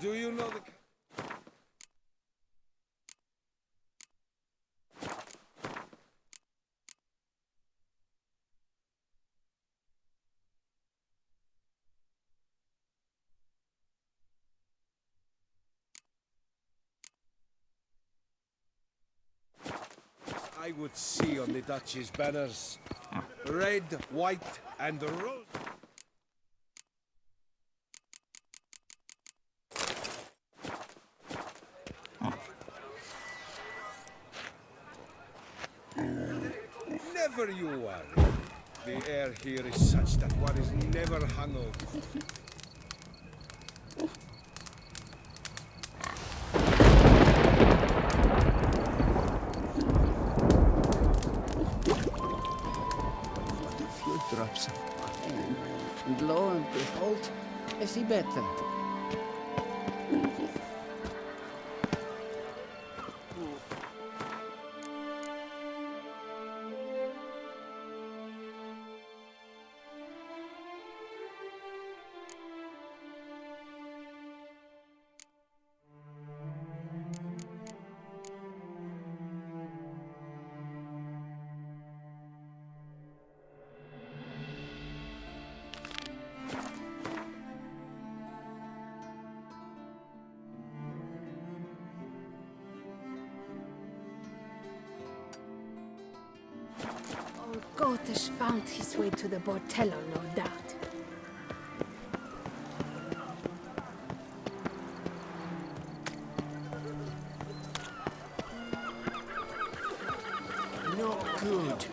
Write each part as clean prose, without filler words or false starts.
Do you know the... I would see on the Duchy's banners. Red, white, and rose. Never you worry. The air here is such that one is never hungover. Drops. And lo and behold, I see better. Gotish found his way to the Bordello, no doubt. Not good.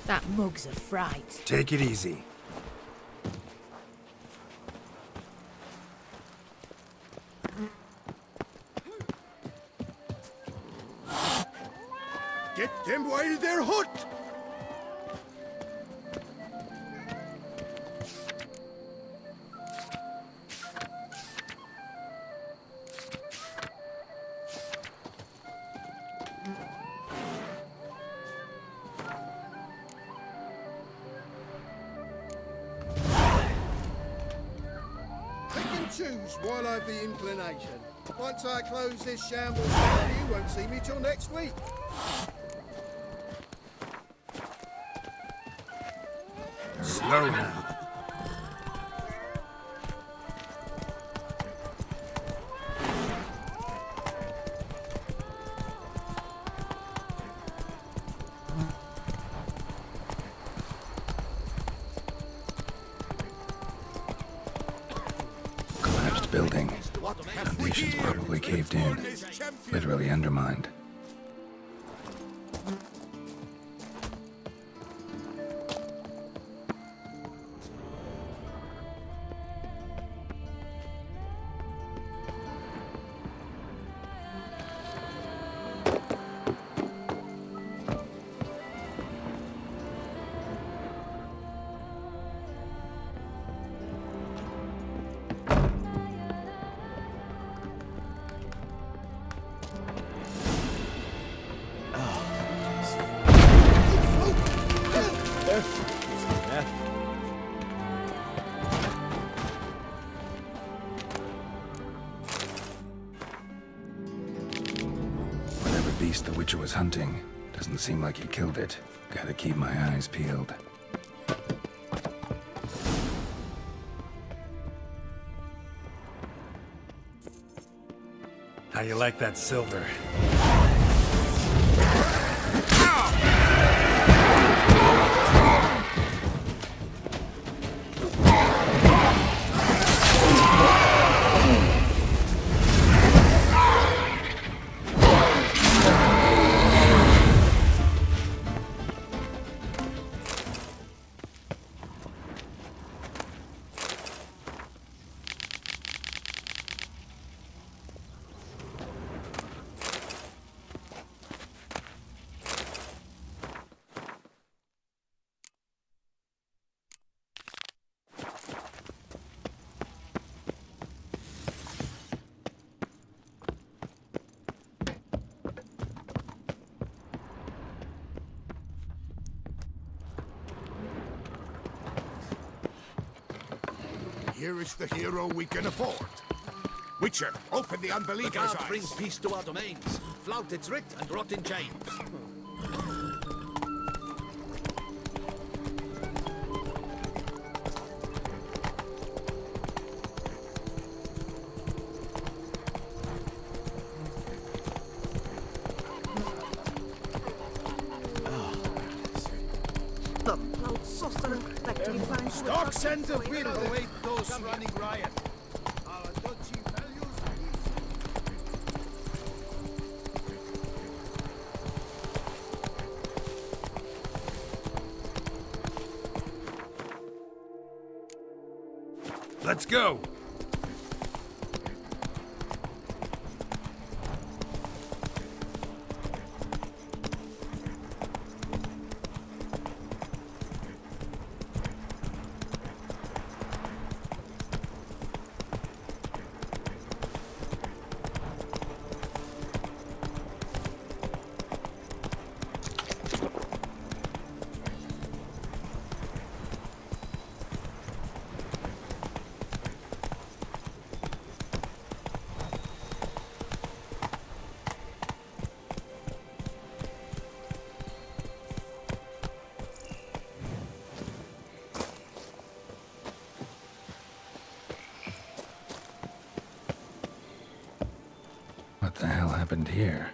That mug's a fright. Take it easy. Get them while they're hot! Choose while I've the inclination. Once I close this shambles down, you won't see me till next week. Slow now. Building. Foundations probably caved in. Literally undermined. Whatever beast the Witcher was hunting, doesn't seem like he killed it. Gotta keep my eyes peeled. How you like that silver? Here is the hero we can afford. Witcher, open the unbeliever's The guard eyes. brings peace to our domains. Flout its writ and rot in chains. Dark scent of will await those running riot. Our dodgy values. Let's go! What the hell happened here?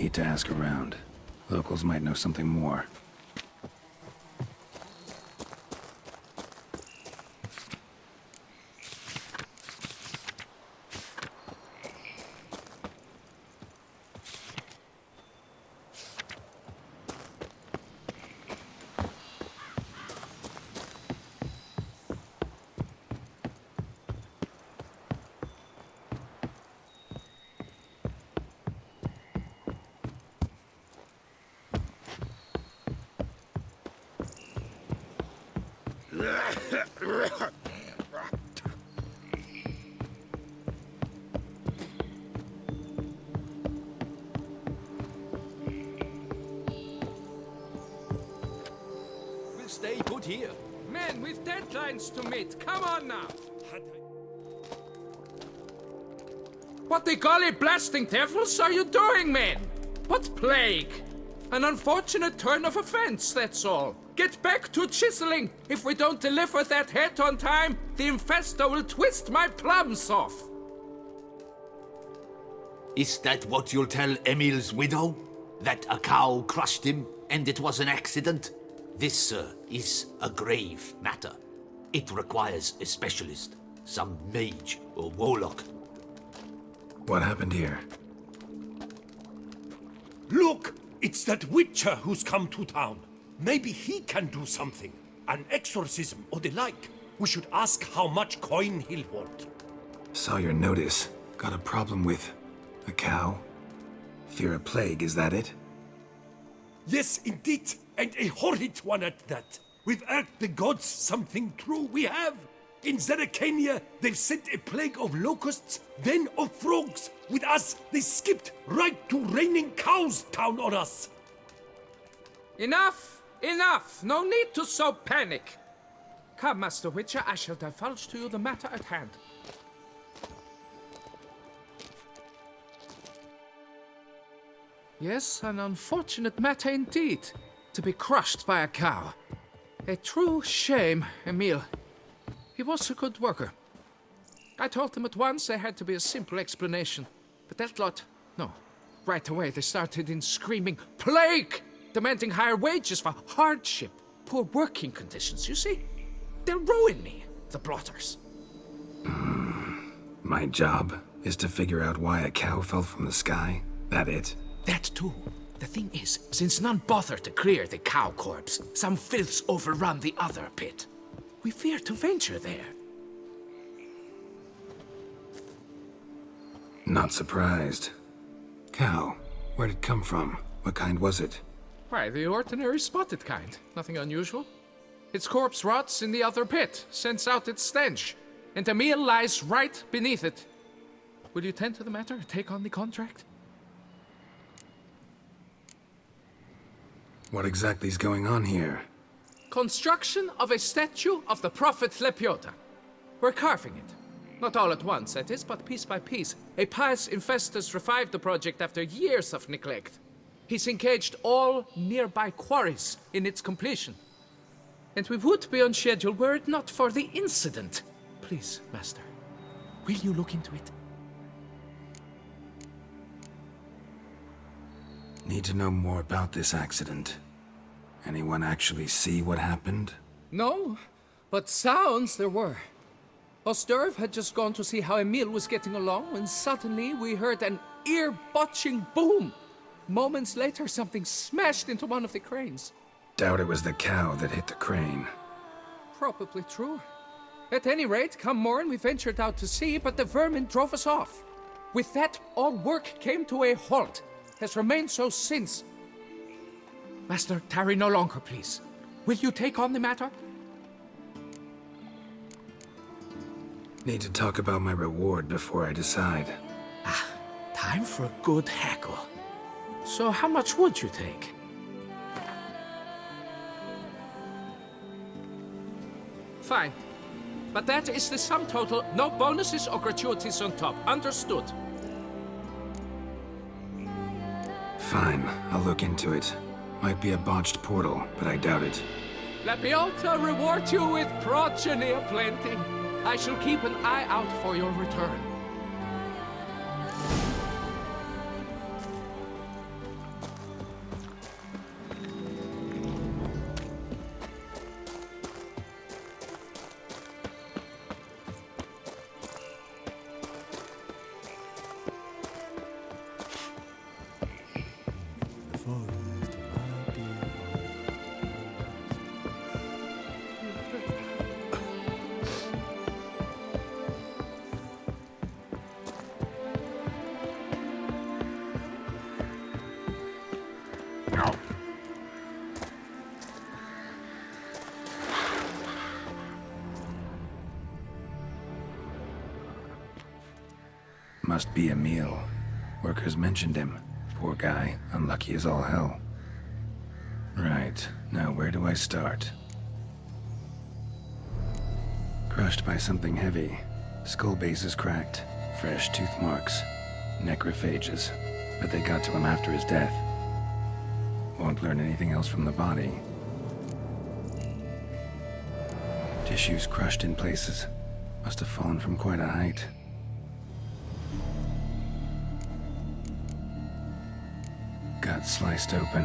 Need to ask around. Locals might know something more. We'll stay put here. Men, we've deadlines to meet. Come on now. What the golly blasting devils are you doing, men? What plague? An unfortunate turn of offense, that's all. Get back to chiseling. If we don't deliver that head on time, the infestor will twist my plums off. Is that what you'll tell Emil's widow? That a cow crushed him and it was an accident? This, sir, is a grave matter. It requires a specialist, some mage or warlock. What happened here? Look! It's that witcher who's come to town. Maybe he can do something. An exorcism or the like. We should ask how much coin he'll want. Saw your notice. Got a problem with a cow? Fear a plague, is that it? Yes, indeed. And a horrid one at that. We've irked the gods something true, we have. In Zeracania, they've sent a plague of locusts, then of frogs. With us, they skipped right to raining cows down on us. Enough! Enough! No need to so panic. Come, Master Witcher, I shall divulge to you the matter at hand. Yes, an unfortunate matter indeed. To be crushed by a cow. A true shame, Emil. He was a good worker. I told them at once there had to be a simple explanation. But that lot, no. Right away they started in screaming, plague! Demanding higher wages for hardship, poor working conditions, you see? They'll ruin me, the blotters. My job is to figure out why a cow fell from the sky? That it? That too. The thing is, since none bother to clear the cow corpse, some filths overrun the other pit. We fear to venture there. Not surprised. Cow, where'd it come from? What kind was it? Why, the ordinary spotted kind. Nothing unusual. Its corpse rots in the other pit, sends out its stench, and Emil lies right beneath it. Will you tend to the matter, take on the contract? What exactly is going on here? Construction of a statue of the prophet Lepiota. We're carving it. Not all at once, that is, but piece by piece. A pious infestor revived the project after years of neglect. He's engaged all nearby quarries in its completion. And we would be on schedule were it not for the incident. Please, Master, will you look into it? Need to know more about this accident. Anyone actually see what happened? No, but sounds there were. Osterv had just gone to see how Emil was getting along when suddenly we heard an ear-botching boom. Moments later, something smashed into one of the cranes. Doubt it was the cow that hit the crane. Probably true. At any rate, come morn we ventured out to sea, but the vermin drove us off. With that, all work came to a halt. Has remained so since. Master, tarry no longer, please. Will you take on the matter? Need to talk about my reward before I decide. Time for a good hackle. So how much would you take? Fine. But that is the sum total, no bonuses or gratuities on top. Understood? Fine, I'll look into it. Might be a botched portal, but I doubt it. Lepiota reward you with progeny aplenty. I shall keep an eye out for your return. Must be Emil. Workers mentioned him. Poor guy, unlucky as all hell. Right, now where do I start? Crushed by something heavy. Skull base is cracked. Fresh tooth marks. Necrophages. But they got to him after his death. Won't learn anything else from the body. Tissues crushed in places. Must have fallen from quite a height. Gut sliced open.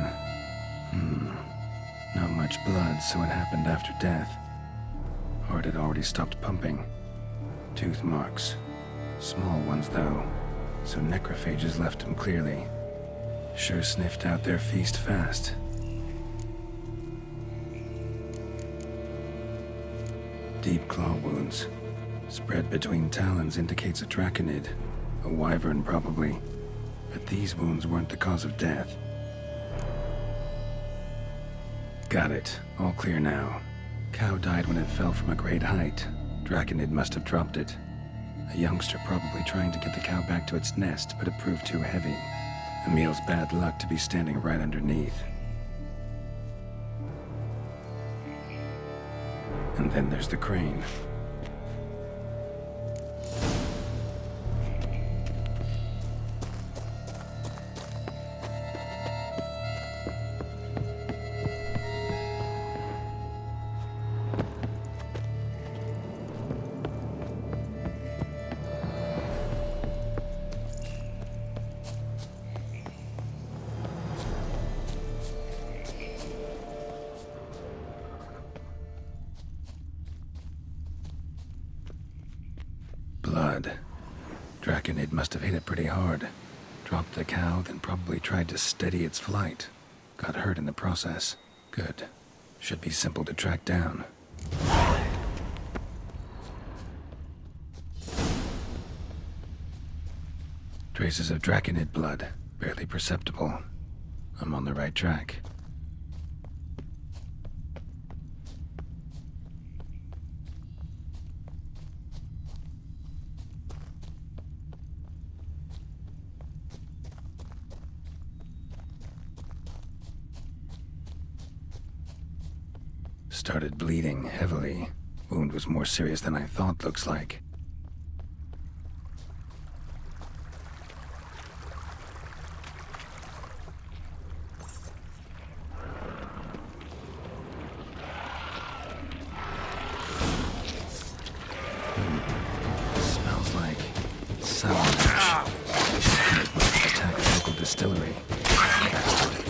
Not much blood, so it happened after death. Heart had already stopped pumping. Tooth marks. Small ones, though, so necrophages left him clearly. Sure sniffed out their feast fast. Deep claw wounds. Spread between talons indicates a draconid. A wyvern, probably. But these wounds weren't the cause of death. Got it. All clear now. Cow died when it fell from a great height. Draconid must have dropped it. A youngster probably trying to get the cow back to its nest, but it proved too heavy. Emil's bad luck to be standing right underneath. And then there's the crane. Blood. Draconid must have hit it pretty hard. Dropped the cow, then probably tried to steady its flight. Got hurt in the process. Good. Should be simple to track down. Traces of Draconid blood. Barely perceptible. I'm on the right track. Started bleeding heavily. Wound was more serious than I thought, looks like. Smells like sour ash. It must attack a local distillery. Bastard.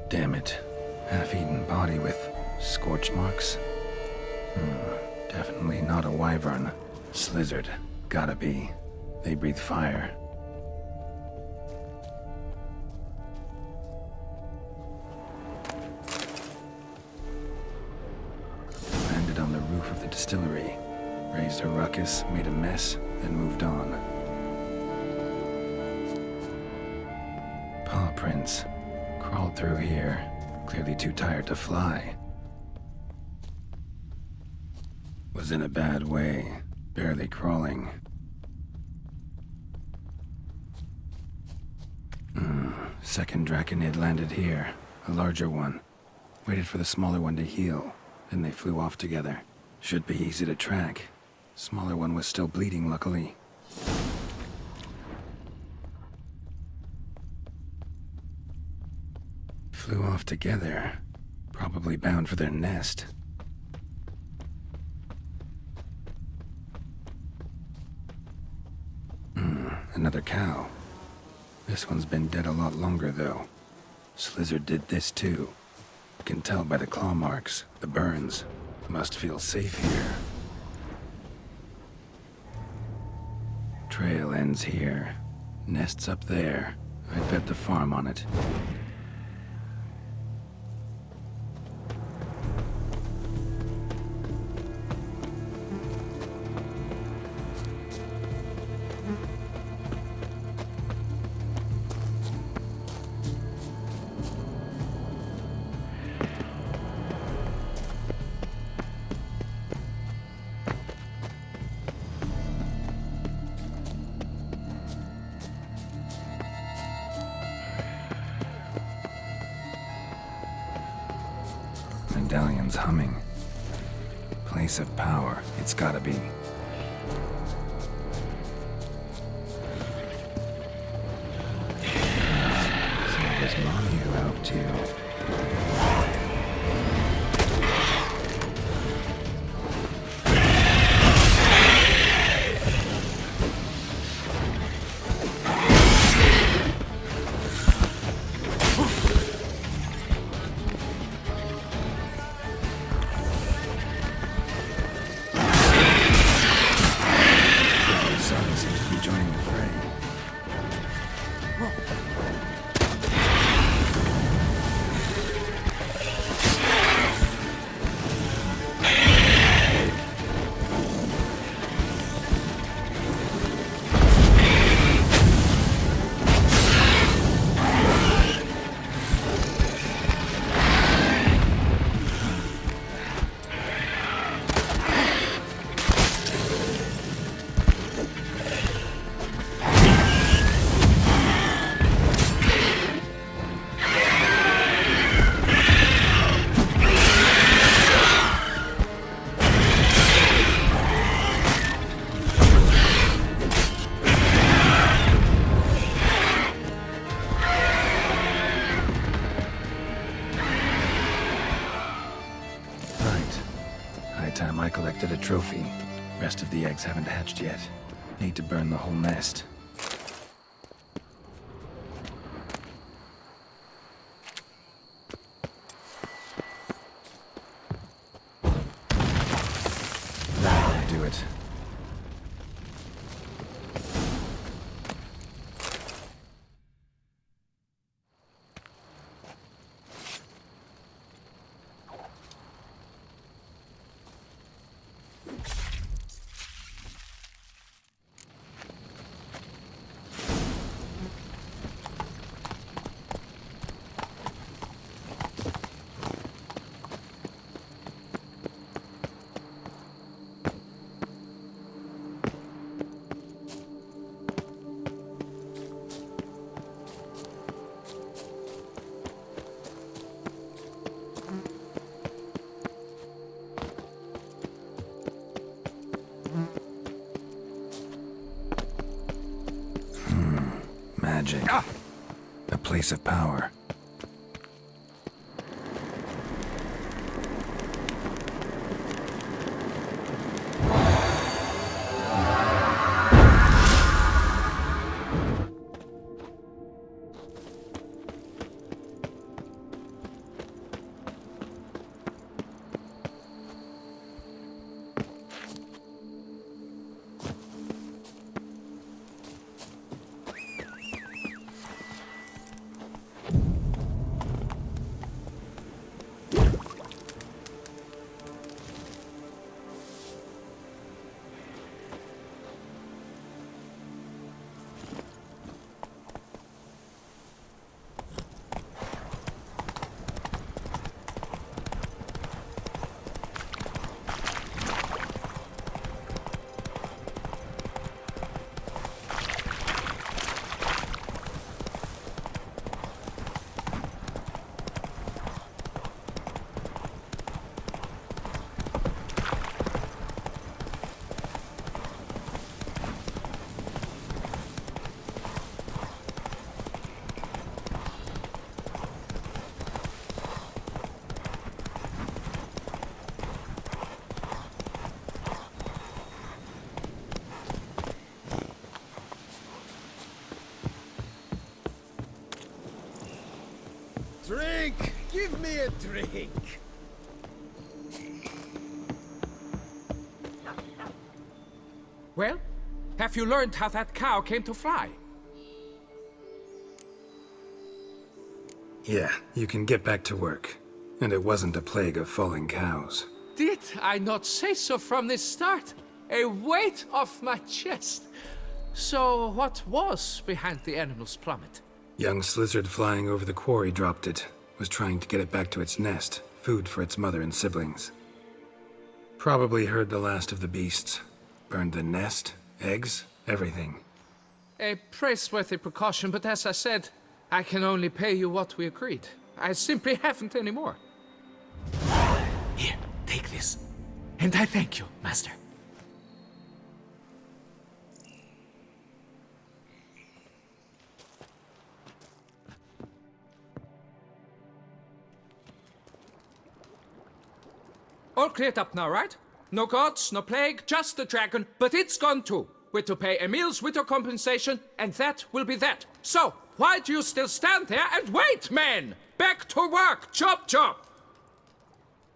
Damn it. Half-eaten body with scorch marks? Definitely not a wyvern. Slizzard. Gotta be. They breathe fire. Landed on the roof of the distillery. Raised a ruckus, made a mess, then moved on. Paw prints. Crawled through here. Clearly too tired to fly. Was in a bad way. Barely crawling. Second draconid landed here. A larger one. Waited for the smaller one to heal. Then they flew off together. Should be easy to track. Smaller one was still bleeding, luckily. Flew off together. Probably bound for their nest. Another cow. This one's been dead a lot longer, though. Slizzard did this, too. Can tell by the claw marks, the burns. Must feel safe here. Trail ends here. Nest's up there. I'd bet the farm on it. Medallion's humming. Place of power, it's gotta be. So was Mommy who helped you? Collected a trophy. Rest of the eggs haven't hatched yet. Need to burn the whole nest. That'll do it. Magic. A place of power. Give me a drink. Well, have you learned how that cow came to fly? Yeah, you can get back to work. And it wasn't a plague of falling cows. Did I not say so from the start? A weight off my chest. So what was behind the animal's plummet? Young lizard flying over the quarry dropped it. Was trying to get it back to its nest. Food for its mother and siblings. Probably heard the last of the beasts. Burned the nest, eggs, everything. A praiseworthy precaution, but as I said, I can only pay you what we agreed. I simply haven't any more. Here, take this. And I thank you, Master. All cleared up now, right? No gods, no plague, just the dragon, but it's gone too. We're to pay Emil's widow compensation, and that will be that. So, why do you still stand there and wait, men? Back to work! Chop, chop!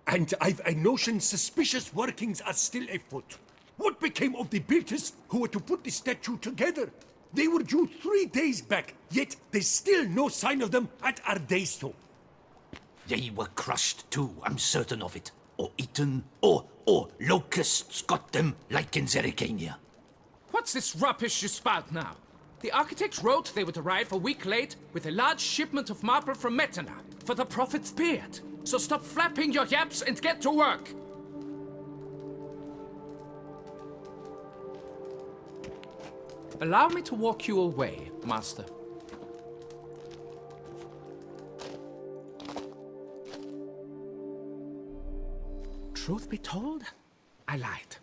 And I've a notion suspicious workings are still afoot. What became of the builders who were to put the statue together? They were due 3 days back, yet there's still no sign of them at our day's toe. They were crushed too, I'm certain of it. Or eaten, or locusts got them, like in Zerikania. What's this rubbish you spout now? The architects wrote they would arrive a week late with a large shipment of marble from Metana for the prophet's beard. So stop flapping your yaps and get to work. Allow me to walk you away, Master. Truth be told, I lied.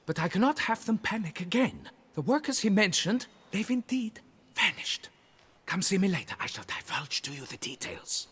But I cannot have them panic again. The workers he mentioned, they've indeed vanished. Come see me later. I shall divulge to you the details.